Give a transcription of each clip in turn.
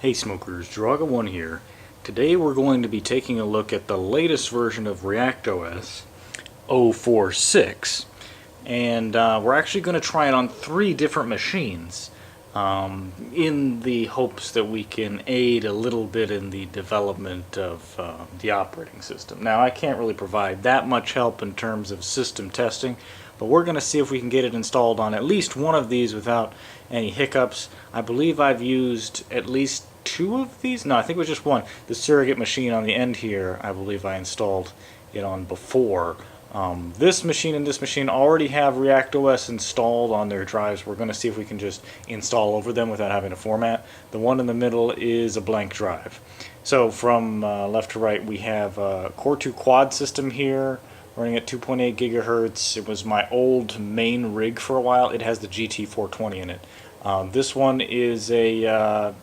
Hey smokers, Draga1 here. Today we're going to be taking a look at the latest version of ReactOS 046, and we're actually going to try it on 3 different machines in the hopes that we can aid a little bit in the development of the operating system. Now, I can't really provide that much help in terms of system testing, but we're going to see if we can get it installed on at least one of these without any hiccups. I believe I've used at least 2 of these. No, I think it was just one. The surrogate machine on the end here, I believe I installed it on before. This machine and this machine already have ReactOS installed on their drives. We're going to see if we can just install over them without having to format. The one in the middle is a blank drive. So from left to right, we have a Core 2 quad system here running at 2.8 gigahertz. It was my old main rig for a while. It has the GT 420 in it. This one is a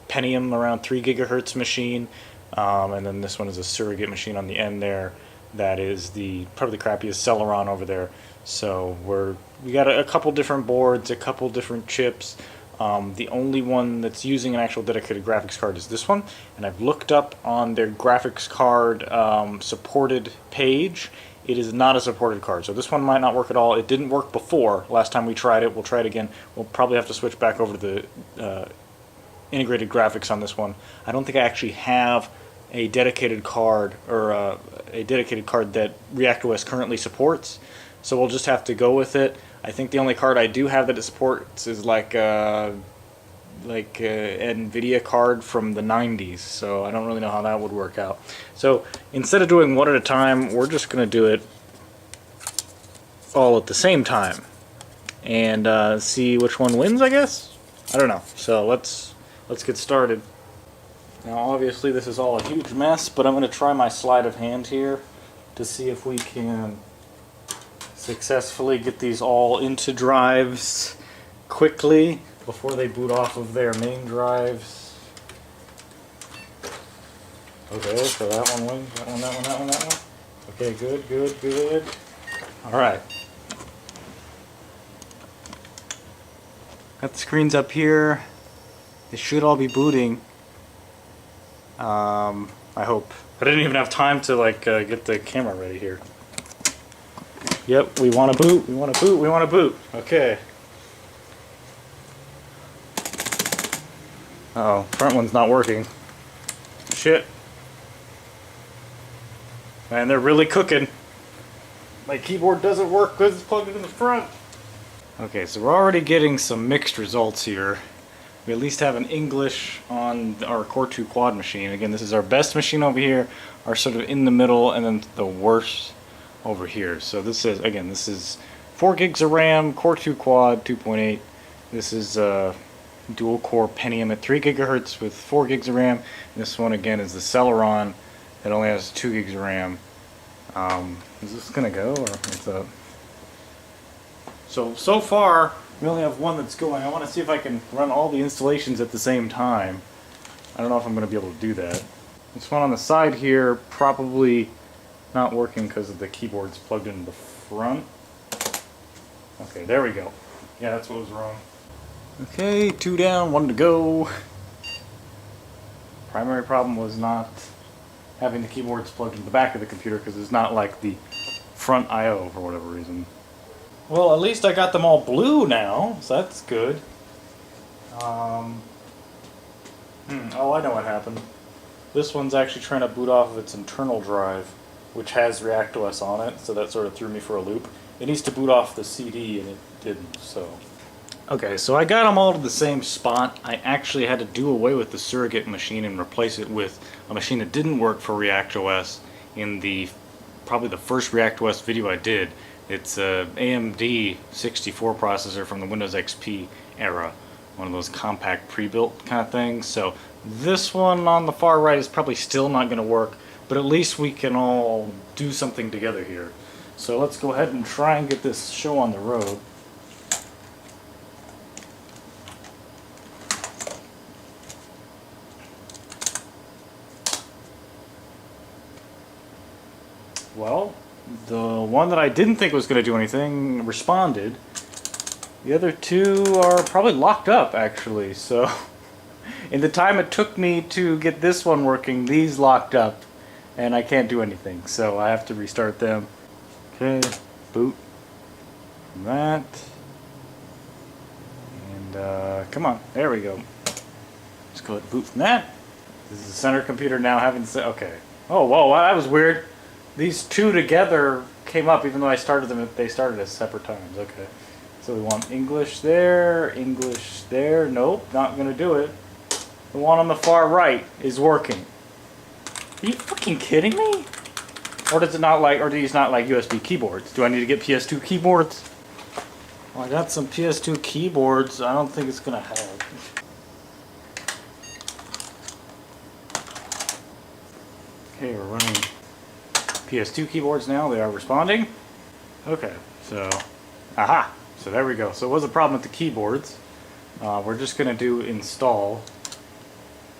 PENTIUM around 3 gigahertz machine, and then this one is a surrogate machine on the end there. That is probably the crappiest Celeron over there. So we got a couple different boards, a couple different chips. The only one that's using an actual dedicated graphics card is this one, and I've looked up on their graphics card supported page. It is not a supported card, so this one might not work at all. It didn't work before. Last time we tried it, we'll try it again. We'll probably have to switch back over to the integrated graphics on this one. I don't think I actually have a dedicated card or a dedicated card that ReactOS currently supports, so we'll just have to go with it. I think the only card I do have that it supports is like an Nvidia card from the 90s, so I don't really know how that would work out. So instead of doing one at a time, we're just going to do it all at the same time and see which one wins, I guess? I don't know. So let's get started. Now obviously this is all a huge mess, but I'm going to try my sleight of hand here to see if we can successfully get these all into drives quickly before they boot off of their main drives. Okay, so that one wins, that one, that one, that one, that one. Okay, good, good, good. Alright. Got the screens up here. They should all be booting. I hope. I didn't even have time to get the camera ready here. Yep, we want to boot, we want to boot, we want to boot. Okay. Uh-oh, front one's not working. Shit. Man, they're really cooking. My keyboard doesn't work because it's plugged in the front. Okay, so we're already getting some mixed results here. We at least have an English on our Core 2 quad machine. Again, this is our best machine over here, our sort of in the middle, and then the worst over here. So this is, again, this is 4 gigs of RAM, Core 2 quad, 2.8. This is dual core PENTIUM at 3 gigahertz with 4 gigs of RAM. This one again is the Celeron that only has 2 gigs of RAM. Is this gonna go, or what's up? So far we only have one that's going. I want to see if I can run all the installations at the same time. I don't know if I'm going to be able to do that. This one on the side here probably not working because of the keyboard's plugged in the front. Okay, there we go. Yeah, that's what was wrong. Okay, 2 down, 1 to go. Primary problem was not having the keyboards plugged into the back of the computer because it's not like the front I/O for whatever reason. Well, at least I got them all blue now, so that's good. Oh, I know what happened. This one's actually trying to boot off of its internal drive, which has ReactOS on it, so that sort of threw me for a loop. It needs to boot off the CD, and it didn't, so... Okay, so I got them all to the same spot. I actually had to do away with the surrogate machine and replace it with a machine that didn't work for ReactOS in probably the first ReactOS video I did. It's a AMD 64 processor from the Windows XP era, one of those Compaq pre-built kind of things. So this one on the far right is probably still not going to work, but at least we can all do something together here. So let's go ahead and try and get this show on the road. Well, the one that I didn't think was going to do anything responded. The other 2 are probably locked up, actually, so In the time it took me to get this one working, these locked up, and I can't do anything, so I have to restart them. Okay, boot from that, and come on, there we go. Just go ahead and boot from that. This is the center computer now having, okay. Oh, whoa, that was weird. These two together came up even though I started them, they started at separate times, okay. So we want English there, nope, not gonna do it. The one on the far right is working. Are you fucking kidding me? Or does it not like, or do these not like USB keyboards? Do I need to get PS2 keyboards? Well, I got some PS2 keyboards, I don't think it's gonna help. Okay, we're running PS2 keyboards now, they are responding. Okay, so, aha! So there we go. So it was a problem with the keyboards. We're just going to do install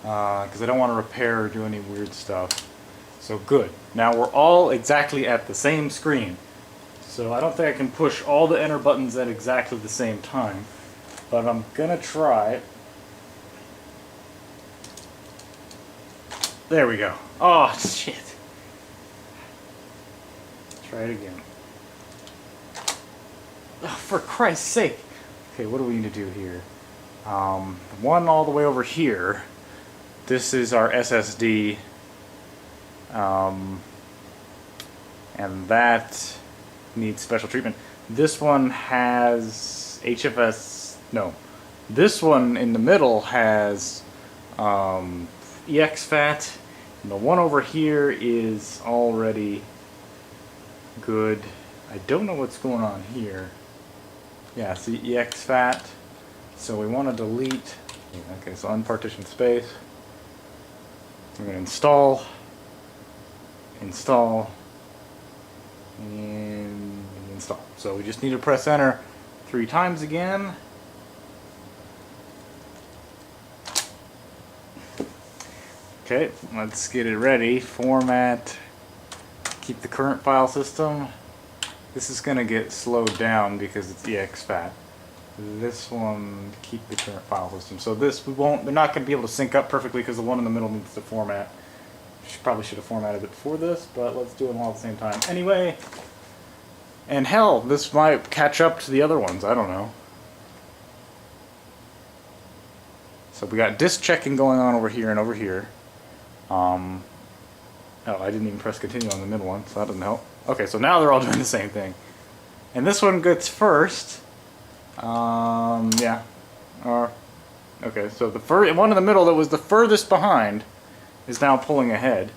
because I don't want to repair or do any weird stuff. So good. Now we're all exactly at the same screen. So I don't think I can push all the enter buttons at exactly the same time. But I'm going to try. There we go. Oh, shit. Try it again. Oh, for Christ's sake. Okay, what do we need to do here? One all the way over here. This is our SSD. And that needs special treatment. This one has HFS. No. This one in the middle has EXFAT. And the one over here is already good. I don't know what's going on here. Yeah, see EXFAT. So we want to delete. Okay, so unpartitioned space. We're going to install, and install. So we just need to press enter 3 times again. Okay, let's get it ready. Format. Keep the current file system. This is going to get slowed down because it's EXFAT. This one, keep the current file system. So this, they're not going to be able to sync up perfectly because the one in the middle needs to format. Probably should have formatted it before this, but let's do them all at the same time. Anyway, and hell, this might catch up to the other ones. I don't know. So we got disk checking going on over here and over here. Oh, I didn't even press continue on the middle one, so that doesn't help. Okay, so now they're all doing the same thing. And this one gets first. Yeah. Okay, so the one in the middle that was the furthest behind is now pulling ahead.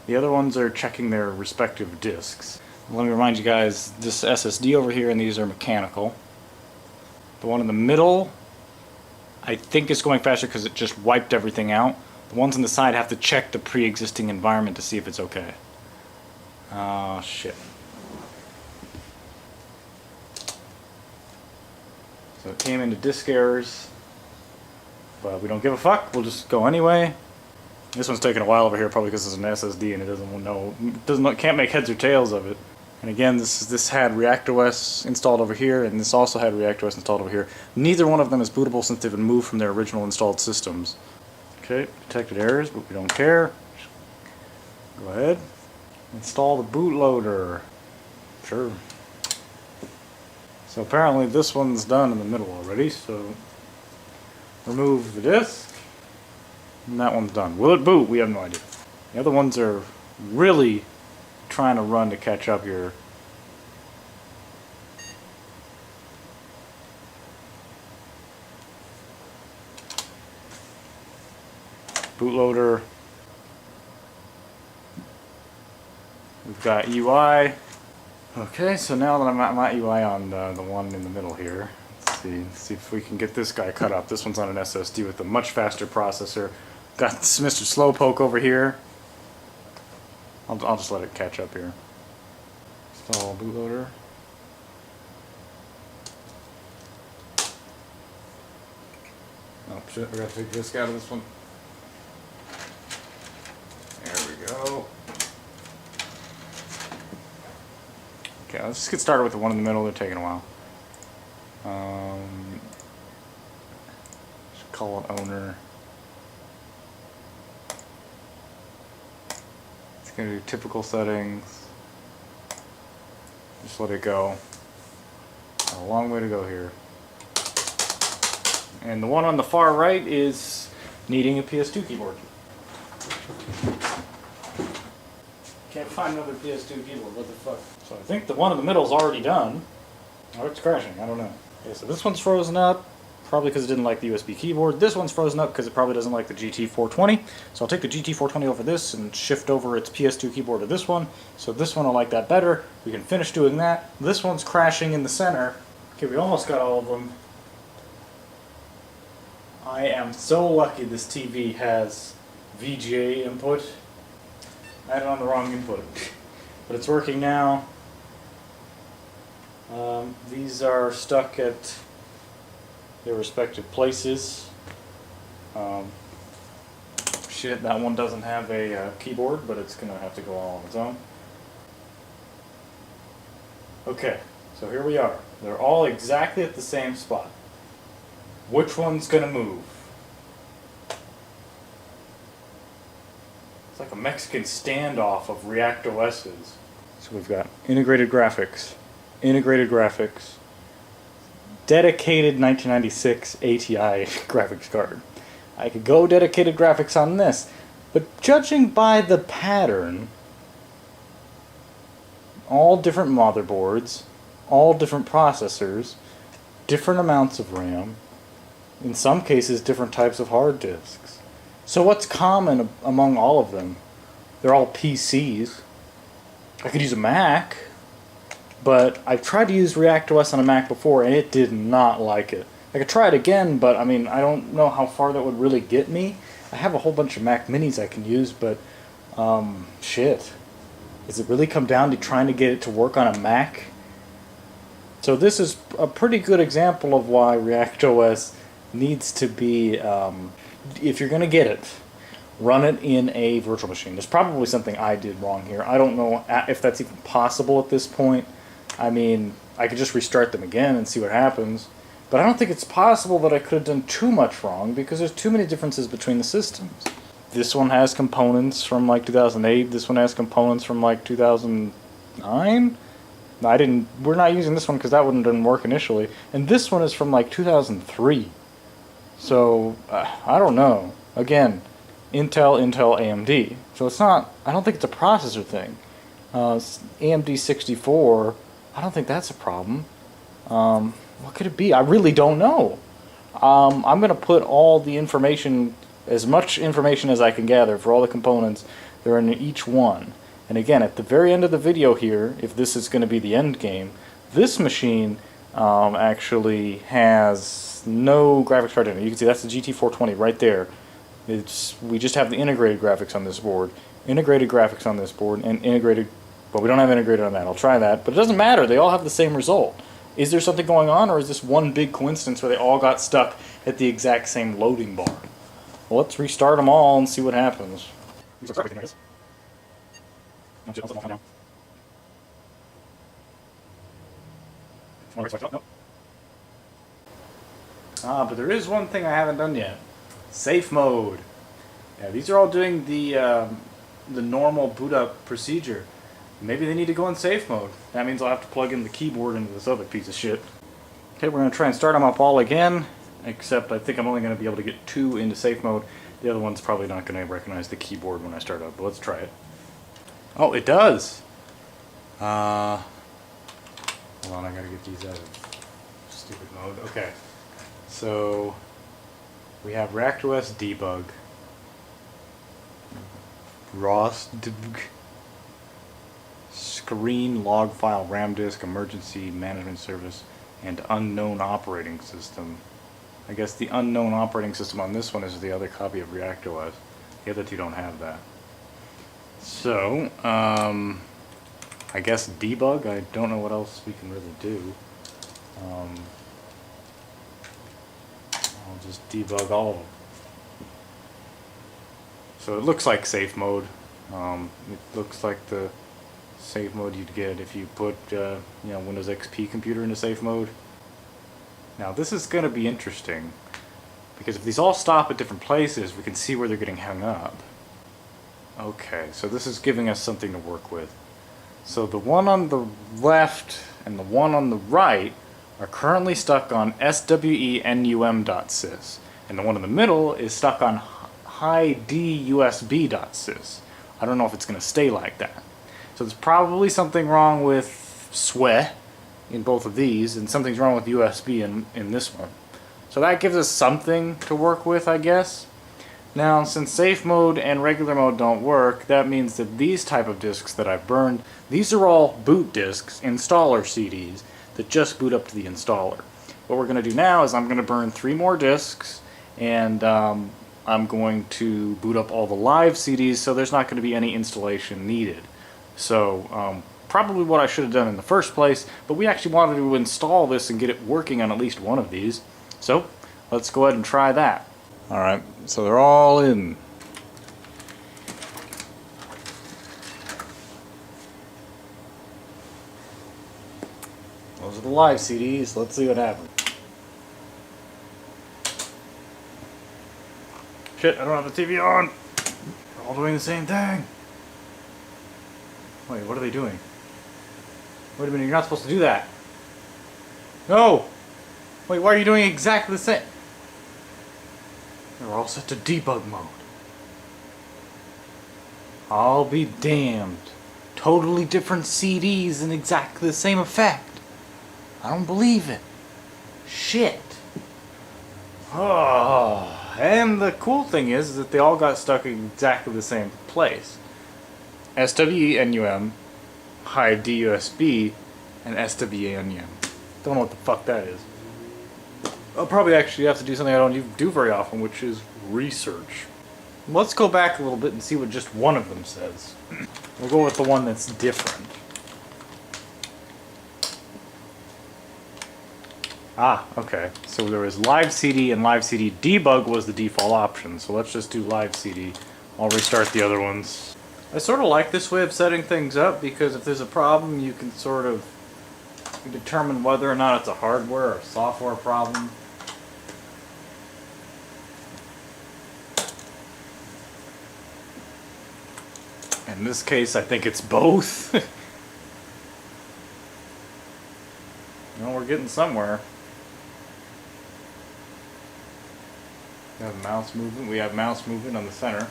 The other ones are checking their respective disks. Let me remind you guys, this SSD over here and these are mechanical. The one in the middle, I think is going faster because it just wiped everything out. The ones on the side have to check the pre-existing environment to see if it's okay. Oh, shit. So it came into disk errors, but we don't give a fuck. We'll just go anyway. This one's taking a while over here, probably because it's an SSD and it can't make heads or tails of it. And again, this had ReactOS installed over here, and this also had ReactOS installed over here. Neither one of them is bootable since they've been moved from their original installed systems. Okay, detected errors, but we don't care. Go ahead. Install the bootloader. Sure. So apparently this one's done in the middle already, so remove the disk. And that one's done. Will it boot? We have no idea. The other ones are really trying to run to catch up here. Bootloader. We've got UI. Okay, so now that I'm at my UI on the one in the middle here, let's see if we can get this guy cut up. This one's on an SSD with a much faster processor. Got this Mr. Slowpoke over here. I'll just let it catch up here. Install bootloader. Oh shit, I gotta take disk out of this one. There we go. Okay, let's just get started with the one in the middle. They're taking a while. Just call it owner. gonna do typical settings. Just let it go. A long way to go here. And the one on the far right is needing a PS2 keyboard. Can't find another PS2 keyboard, what the fuck? So I think the one in the middle is already done. Or it's crashing, I don't know. Okay, so this one's frozen up, probably because it didn't like the USB keyboard. This one's frozen up because it probably doesn't like the GT420. So I'll take the GT420 over this and shift over its PS2 keyboard to this one. So this one will like that better. We can finish doing that. This one's crashing in the center. Okay, we almost got all of them. I am so lucky this TV has VGA input. I had it on the wrong input, but it's working now. These are stuck at their respective places. Shit, that one doesn't have a keyboard, but it's gonna have to go all on its own. Okay, so here we are. They're all exactly at the same spot. Which one's gonna move? It's like a Mexican standoff of ReactOS's. So we've got integrated graphics, dedicated 1996 ATI graphics card. I could go dedicated graphics on this, but judging by the pattern, all different motherboards, all different processors, different amounts of RAM, in some cases different types of hard disks. So what's common among all of them? They're all PCs. I could use a Mac, but I've tried to use ReactOS on a Mac before and it did not like it. I could try it again, but I mean, I don't know how far that would really get me. I have a whole bunch of Mac Minis I can use, but shit. Does it really come down to trying to get it to work on a Mac? So this is a pretty good example of why ReactOS needs to be, if you're going to get it, run it in a virtual machine. There's probably something I did wrong here. I don't know if that's even possible at this point. I mean, I could just restart them again and see what happens. But I don't think it's possible that I could have done too much wrong because there's too many differences between the systems. This one has components from like 2008. This one has components from like 2009. We're not using this one because that one didn't work initially. And this one is from like 2003. So, I don't know. Again, Intel, AMD. So it's not, I don't think it's a processor thing. AMD 64, I don't think that's a problem. What could it be? I really don't know. I'm going to put all the information, as much information as I can gather for all the components that are in each one. And again, at the very end of the video here, if this is going to be the end game, this machine actually has no graphics card in it. You can see that's the GT420 right there. We just have the integrated graphics on this board, and integrated, but we don't have integrated on that. I'll try that, but it doesn't matter. They all have the same result. Is there something going on, or is this one big coincidence where they all got stuck at the exact same loading bar? Well, let's restart them all and see what happens. But there is one thing I haven't done yet. Safe mode. Yeah, these are all doing the normal boot up procedure. Maybe they need to go in safe mode. That means I'll have to plug in the keyboard into this other piece of shit. Okay, we're going to try and start them up all again, except I think I'm only going to be able to get 2 into safe mode. The other one's probably not going to recognize the keyboard when I start up, but let's try it. Oh, it does! Hold on, I gotta get these out of stupid mode. Okay, so we have ReactOS debug, ROS debug, screen log file, RAM disk, emergency management service, and unknown operating system. I guess the unknown operating system on this one is the other copy of ReactOS. The other two don't have that. So, I guess debug. I don't know what else we can really do. I'll just debug all of them. So it looks like safe mode. It looks like the safe mode you'd get if you put Windows XP computer into safe mode. Now this is going to be interesting because if these all stop at different places, we can see where they're getting hung up. Okay, so this is giving us something to work with. So the one on the left and the one on the right are currently stuck on SWENUM.sys, and the one in the middle is stuck on HighDUSB.sys. I don't know if it's going to stay like that. So there's probably something wrong with SWE in both of these, and something's wrong with USB in this one. So that gives us something to work with, I guess. Now, since safe mode and regular mode don't work, that means that these type of disks that I've burned, these are all boot disks, installer CDs, that just boot up to the installer. What we're going to do now is I'm going to burn 3 more disks, and I'm going to boot up all the live CDs, so there's not going to be any installation needed. So, probably what I should have done in the first place, but we actually wanted to install this and get it working on at least one of these. So, let's go ahead and try that. Alright, so they're all in. Those are the live CDs. Let's see what happens. Shit, I don't have the TV on. They're all doing the same thing. Wait, what are they doing? Wait a minute, you're not supposed to do that. No! Wait, why are you doing exactly the same? They're all set to debug mode. I'll be damned. Totally different CDs and exactly the same effect. I don't believe it. Shit. Oh, and the cool thing is that they all got stuck in exactly the same place. SWENUM, HighDUSB, and SWENUM. Don't know what the fuck that is. I'll probably actually have to do something I don't do very often, which is research. Let's go back a little bit and see what just one of them says. We'll go with the one that's different. Ah, okay. So there was live CD, and live CD debug was the default option. So let's just do live CD. I'll restart the other ones. I sort of like this way of setting things up, because if there's a problem, you can sort of determine whether or not it's a hardware or software problem. In this case, I think it's both. Well, we're getting somewhere. We have mouse movement. We have mouse movement on the center.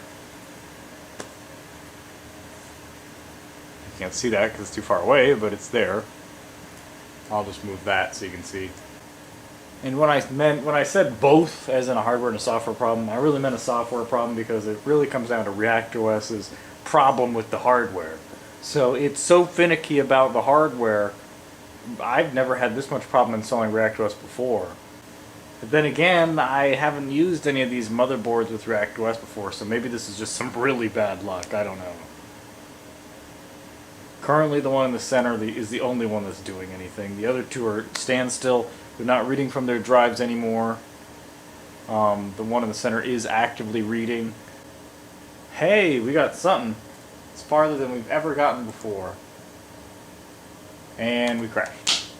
You can't see that because it's too far away, but it's there. I'll just move that so you can see. And when I said both, as in a hardware and a software problem, I really meant a software problem, because it really comes down to ReactOS's problem with the hardware. So it's so finicky about the hardware. I've never had this much problem installing ReactOS before. But then again, I haven't used any of these motherboards with ReactOS before, so maybe this is just some really bad luck. I don't know. Currently, the one in the center is the only one that's doing anything. The other two are standstill. They're not reading from their drives anymore. The one in the center is actively reading. Hey, we got something. It's farther than we've ever gotten before. And we crashed.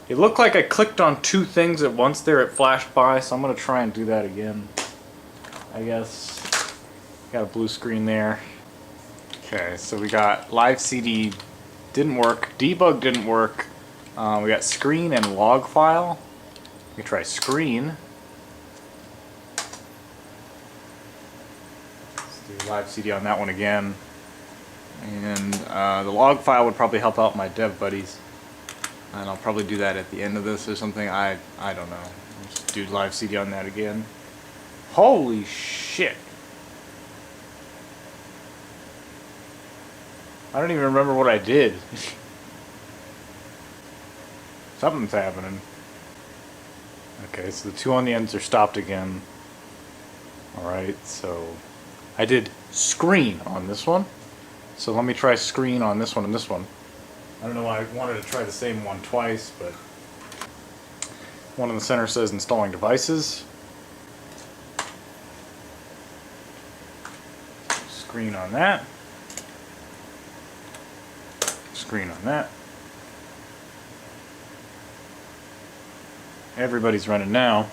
It looked like I clicked on 2 things at once there. It flashed by, so I'm going to try and do that again. I guess. Got a blue screen there. Okay, so we got live CD didn't work, debug didn't work. We got screen and log file. We try screen. Let's do live CD on that one again. And the log file would probably help out my dev buddies. And I'll probably do that at the end of this or something. I don't know. Just do live CD on that again. Holy shit. I don't even remember what I did. Something's happening. Okay, so the 2 on the ends are stopped again. Alright, so I did screen on this one. So let me try screen on this one and this one. I don't know why I wanted to try the same one twice, but one in the center says installing devices. Screen on that. Screen on that. Everybody's running now.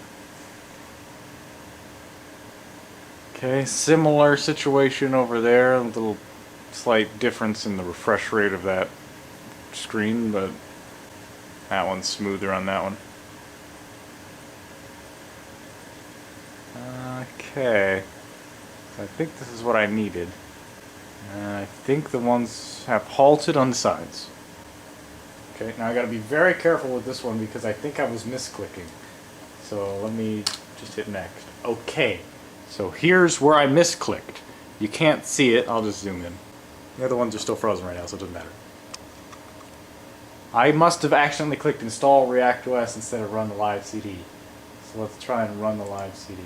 Okay, similar situation over there. A little slight difference in the refresh rate of that screen, but that one's smoother on that one. Okay, I think this is what I needed. I think the ones have halted on the sides. Okay, now I gotta be very careful with this one because I think I was misclicking. So let me just hit next. Okay, so here's where I misclicked. You can't see it, I'll just zoom in. The other ones are still frozen right now, so it doesn't matter. I must have accidentally clicked install ReactOS instead of run the live CD. So let's try and run the live CD.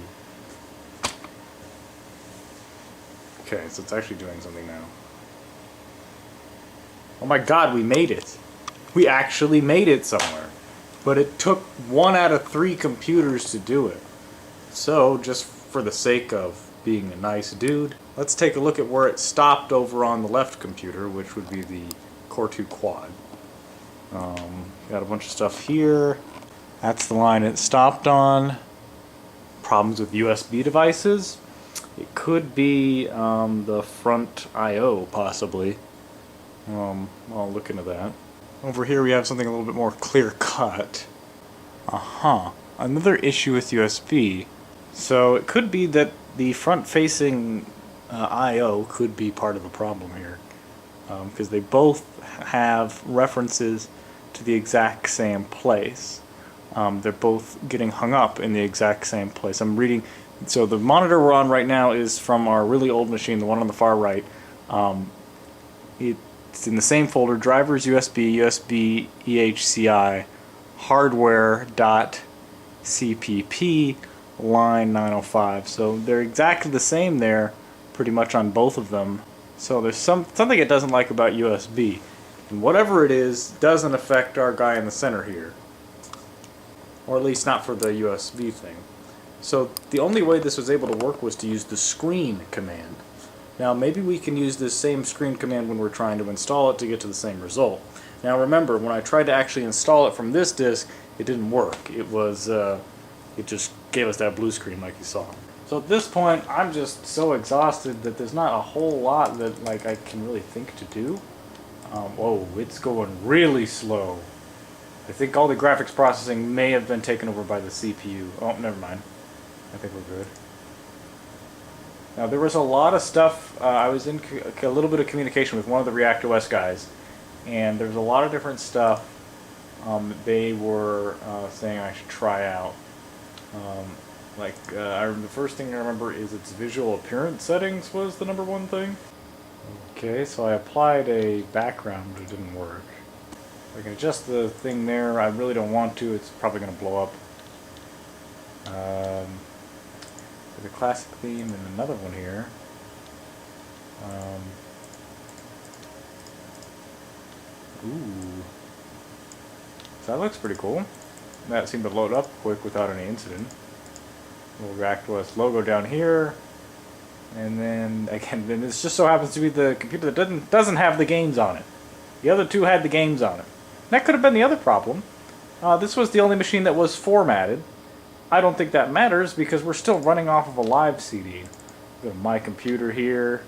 Okay, so it's actually doing something now. Oh my god, we made it! We actually made it somewhere. But it took 1 out of 3 computers to do it. So, just for the sake of being a nice dude, let's take a look at where it stopped over on the left computer, which would be the Core 2 Quad. Got a bunch of stuff here. That's the line it stopped on. Problems with USB devices. It could be the front I/O, possibly. I'll look into that. Over here we have something a little bit more clear-cut. Another issue with USB. So it could be that the front-facing I/O could be part of the problem here. Because they both have references to the exact same place. They're both getting hung up in the exact same place. I'm reading... So the monitor we're on right now is from our really old machine, the one on the far right. It's in the same folder, drivers USB, USB EHCI, hardware.cpp, line 905. So they're exactly the same there, pretty much on both of them. So there's something it doesn't like about USB. And whatever it is, doesn't affect our guy in the center here. Or at least not for the USB thing. So the only way this was able to work was to use the screen command. Now maybe we can use this same screen command when we're trying to install it to get to the same result. Now remember, when I tried to actually install it from this disk, it didn't work. It just gave us that blue screen like you saw. So at this point, I'm just so exhausted that there's not a whole lot that I can really think to do. Whoa, it's going really slow. I think all the graphics processing may have been taken over by the CPU. Oh, never mind. I think we're good. Now there was a lot of stuff, I was in a little bit of communication with one of the ReactOS guys, and there was a lot of different stuff they were saying I should try out. The first thing I remember is its visual appearance settings was the #1 thing. Okay, so I applied a background, but it didn't work. I can adjust the thing there. I really don't want to. It's probably going to blow up. The classic theme and another one here. Ooh. So that looks pretty cool. That seemed to load up quick without any incident. Little ReactOS logo down here. And then, again, this just so happens to be the computer that doesn't have the games on it. The other two had the games on it. That could have been the other problem. This was the only machine that was formatted. I don't think that matters because we're still running off of a live CD. Go to my computer here.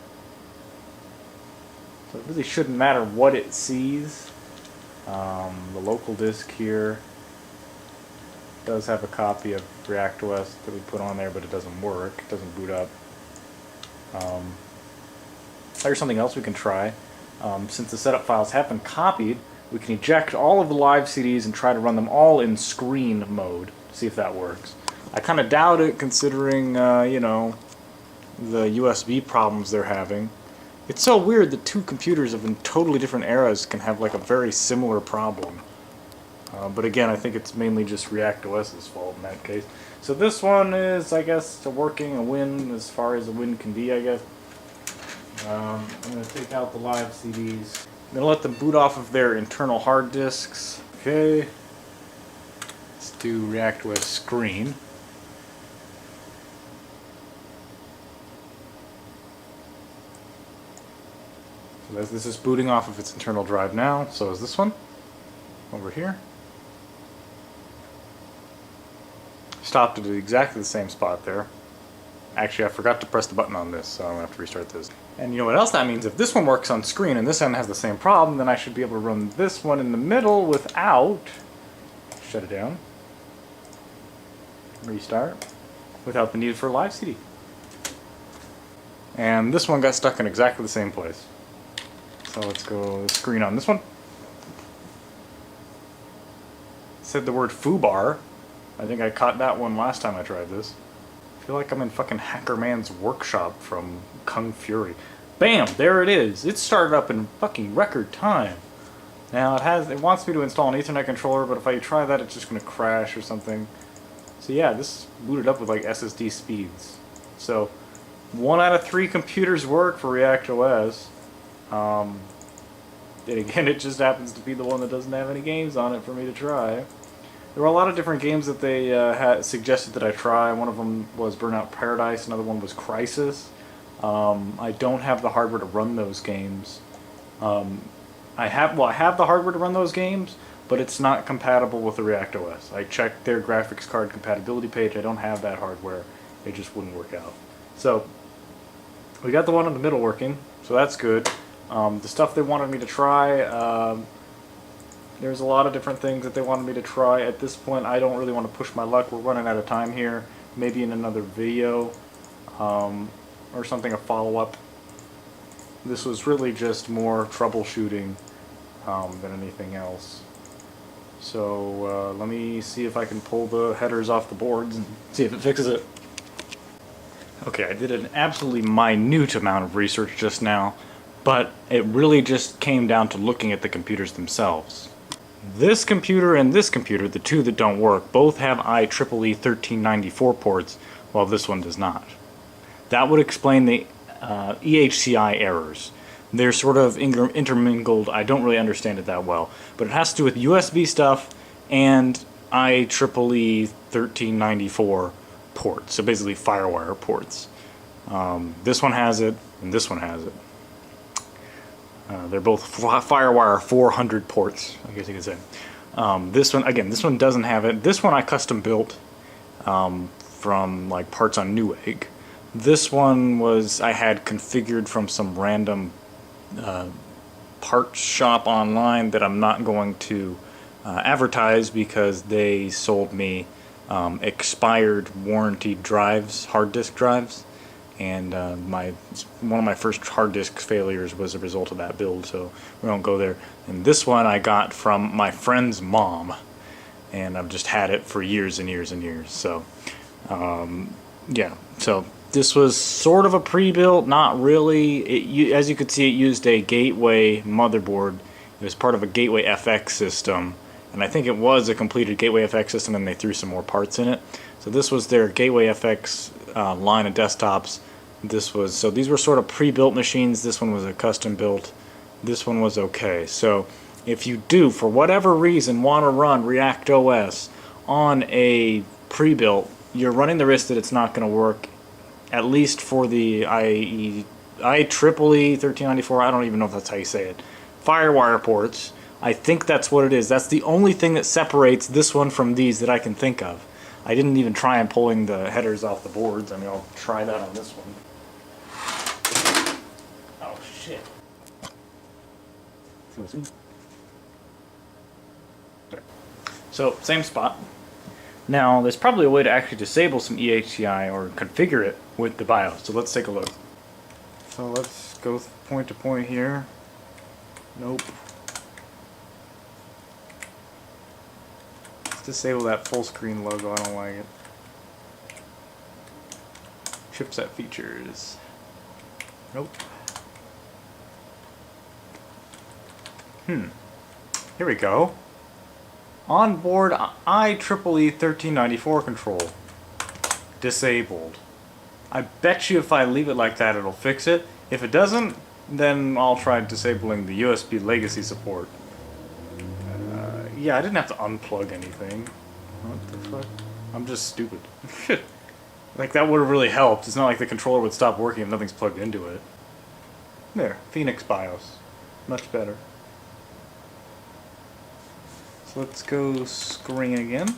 So it really shouldn't matter what it sees. The local disk here does have a copy of ReactOS that we put on there, but it doesn't work. It doesn't boot up. There's something else we can try. Since the setup files have been copied, we can eject all of the live CDs and try to run them all in screen mode. See if that works. I kind of doubt it considering, you know, the USB problems they're having. It's so weird that two computers of in totally different eras can have like a very similar problem. But again, I think it's mainly just ReactOS's fault in that case. So this one is, I guess, a win as far as a win can be, I guess. I'm going to take out the live CDs. I'm going to let them boot off of their internal hard disks. Okay. Let's do ReactOS screen. So this is booting off of its internal drive now. So is this one. Over here. Stopped at exactly the same spot there. Actually, I forgot to press the button on this, so I'm going to have to restart this. And you know what else that means? If this one works on screen and this one has the same problem, then I should be able to run this one in the middle without... Shut it down. Restart. Without the need for a live CD. And this one got stuck in exactly the same place. So let's go screen on this one. It said the word foobar. I think I caught that one last time I tried this. I feel like I'm in fucking Hacker Man's workshop from Kung Fury. Bam! There it is! It started up in fucking record time. Now it wants me to install an Ethernet controller, but if I try that it's just gonna crash or something. So yeah, this booted up with like SSD speeds. So 1 out of 3 computers work for ReactOS. And again, it just happens to be the one that doesn't have any games on it for me to try. There were a lot of different games that they had suggested that I try. One of them was Burnout Paradise, another one was Crisis. I don't have the hardware to run those games. I have the hardware to run those games, but it's not compatible with the ReactOS. I checked their graphics card compatibility page. I don't have that hardware. It just wouldn't work out. So we got the one in the middle working, so that's good. The stuff they wanted me to try, there's a lot of different things that they wanted me to try. At this point, I don't really want to push my luck. We're running out of time here. Maybe in another video or something, a follow-up. This was really just more troubleshooting than anything else. So let me see if I can pull the headers off the boards and see if it fixes it. Okay, I did an absolutely minute amount of research just now, but it really just came down to looking at the computers themselves. This computer and this computer, the two that don't work, both have IEEE 1394 ports, while this one does not. That would explain the EHCI errors. They're sort of intermingled. I don't really understand it that well, but it has to do with USB stuff and IEEE 1394 ports, so basically FireWire ports. This one has it, and this one has it. They're both FireWire 400 ports, I guess you could say. This one, again, this one doesn't have it. This one I custom built from like parts on Newegg. This one I had configured from some random parts shop online that I'm not going to advertise because they sold me expired warranty drives, hard disk drives, and one of my first hard disk failures was a result of that build, so we won't go there. And this one I got from my friend's mom, and I've just had it for years and years and years. So yeah, so this was sort of a pre-built, not really. As you could see, it used a Gateway motherboard. It was part of a Gateway FX system, and I think it was a completed Gateway FX system, and they threw some more parts in it. So this was their Gateway FX line of desktops. So these were sort of pre-built machines. This one was a custom built. This one was okay. So if you do, for whatever reason, want to run ReactOS on a pre-built, you're running the risk that it's not going to work, at least for the IEEE 1394, I don't even know if that's how you say it, FireWire ports. I think that's what it is. That's the only thing that separates this one from these that I can think of. I didn't even try and pulling the headers off the boards. I mean, I'll try that on this one. Oh, shit. So, same spot. Now, there's probably a way to actually disable some EHCI or configure it with the BIOS. So let's take a look. So let's go point to point here. Nope. Let's disable that full screen logo. I don't like it. Chipset features. Nope. Here we go. Onboard IEEE 1394 control. Disabled. I bet you if I leave it like that it'll fix it. If it doesn't, then I'll try disabling the USB legacy support. Yeah, I didn't have to unplug anything. What the fuck? I'm just stupid. Like, that would have really helped. It's not like the controller would stop working if nothing's plugged into it. There, Phoenix BIOS. Much better. So let's go screen again.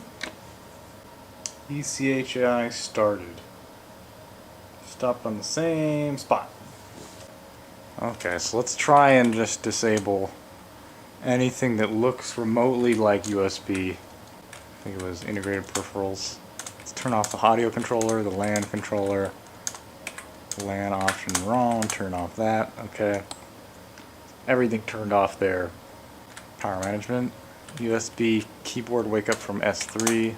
ECHI started. Stopped on the same spot. Okay, so let's try and just disable anything that looks remotely like USB. I think it was integrated peripherals. Let's turn off the audio controller, the LAN controller, LAN option wrong, turn off that. Okay. Everything turned off there. Power management, USB keyboard wake up from S3.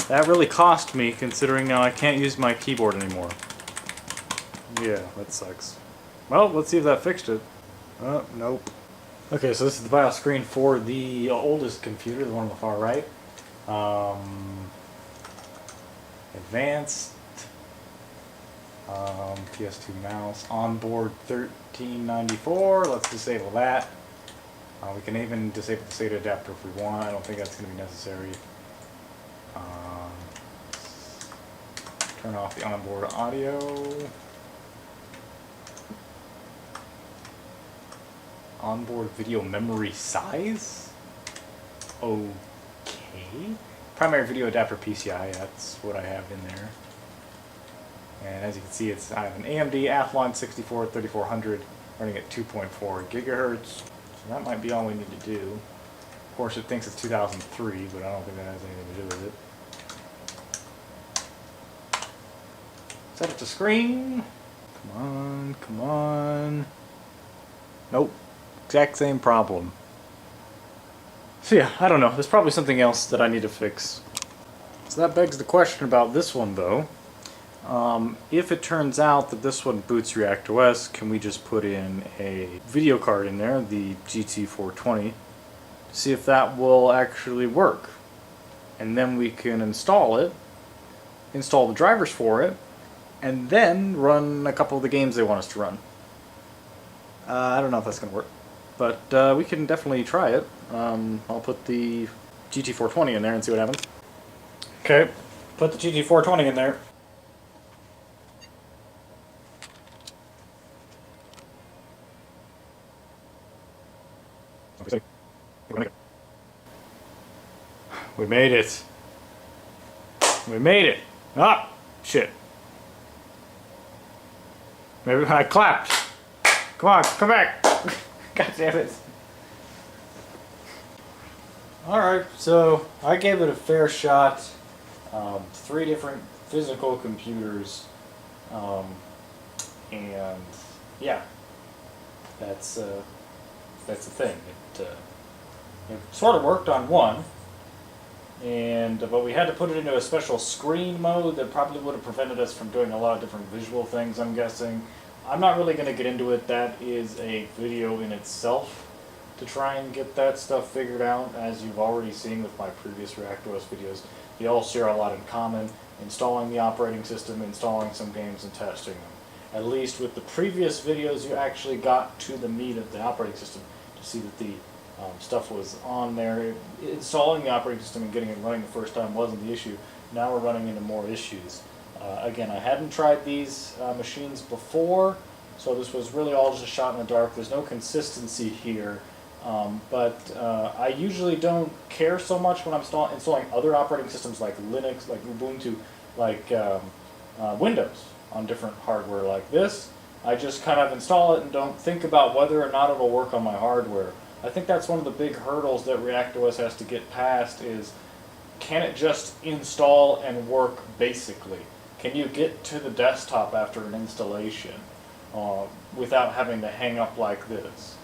That really cost me, considering now I can't use my keyboard anymore. Yeah, that sucks. Well, let's see if that fixed it. Oh, nope. Okay, so this is the BIOS screen for the oldest computer, the one on the far right. Advanced. PS2 mouse. Onboard 1394. Let's disable that. We can even disable the SATA adapter if we want. I don't think that's going to be necessary. Turn off the onboard audio. Onboard video memory size? Okay. Primary video adapter PCI, that's what I have in there. And as you can see, I have an AMD Athlon 64-3400 running at 2.4 gigahertz. So that might be all we need to do. Of course, it thinks it's 2003, but I don't think that has anything to do with it. Set it to screen. Come on, come on. Nope. Exact same problem. So yeah, I don't know. There's probably something else that I need to fix. So that begs the question about this one, though. If it turns out that this one boots ReactOS, can we just put in a video card in there, the GT420, to see if that will actually work? And then we can install it, install the drivers for it, and then run a couple of the games they want us to run. I don't know if that's going to work, but we can definitely try it. I'll put the GT420 in there and see what happens. Okay, put the GT420 in there. We made it. We made it. Ah, shit. Maybe I clapped. Come on, come back. God damn it. Alright, so I gave it a fair shot. 3 different physical computers. And yeah, that's the thing. It sort of worked on one, but we had to put it into a special screen mode that probably would have prevented us from doing a lot of different visual things, I'm guessing. I'm not really going to get into it. That is a video in itself to try and get that stuff figured out. As you've already seen with my previous ReactOS videos, they all share a lot in common. Installing the operating system, installing some games, and testing them. At least with the previous videos, you actually got to the meat of the operating system to see that the stuff was on there. Installing the operating system and getting it running the first time wasn't the issue. Now we're running into more issues. Again, I hadn't tried these machines before, so this was really all just a shot in the dark. There's no consistency here, but I usually don't care so much when I'm installing other operating systems like Linux, like Ubuntu, like Windows on different hardware like this. I just kind of install it and don't think about whether or not it'll work on my hardware. I think that's one of the big hurdles that ReactOS has to get past is, can it just install and work basically? Can you get to the desktop after an installation without having to hang up like this?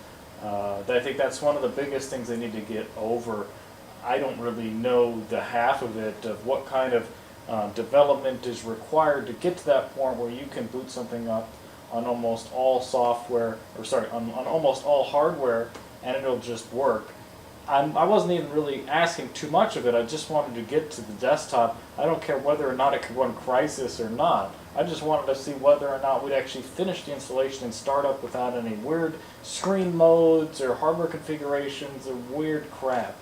I think that's one of the biggest things they need to get over. I don't really know the half of it, of what kind of development is required to get to that point where you can boot something up on almost all software, or sorry, on almost all hardware, and it'll just work. I wasn't even really asking too much of it. I just wanted to get to the desktop. I don't care whether or not it could run Crysis or not. I just wanted to see whether or not we'd actually finish the installation and start up without any weird screen modes or hardware configurations or weird crap.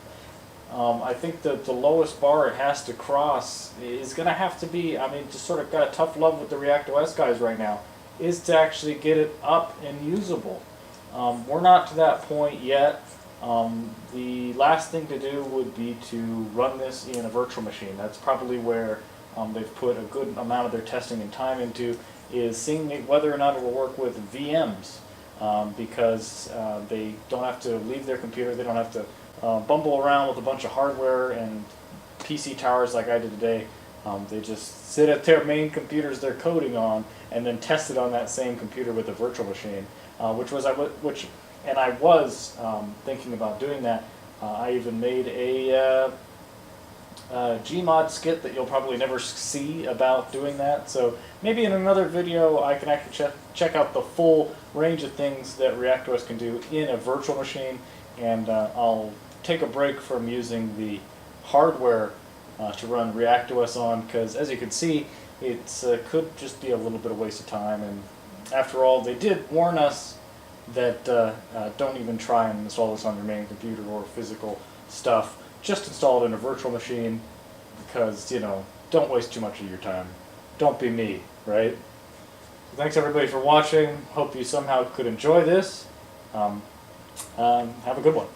I think that the lowest bar it has to cross is going to have to be, I mean, just sort of got a tough love with the ReactOS guys right now, is to actually get it up and usable. We're not to that point yet. The last thing to do would be to run this in a virtual machine. That's probably where they've put a good amount of their testing and time into is seeing whether or not it will work with VMs, because they don't have to leave their computer, they don't have to bumble around with a bunch of hardware and PC towers like I did today. They just sit at their main computers they're coding on and then test it on that same computer with a virtual machine, and I was thinking about doing that. I even made a Gmod skit that you'll probably never see about doing that. So maybe in another video I can actually check out the full range of things that ReactOS can do in a virtual machine, and I'll take a break from using the hardware to run ReactOS on, because as you can see, it could just be a little bit of waste of time. And after all, they did warn us that don't even try and install this on your main computer or physical stuff. Just install it in a virtual machine, because, you know, don't waste too much of your time. Don't be me, right? So thanks everybody for watching. Hope you somehow could enjoy this. Have a good one.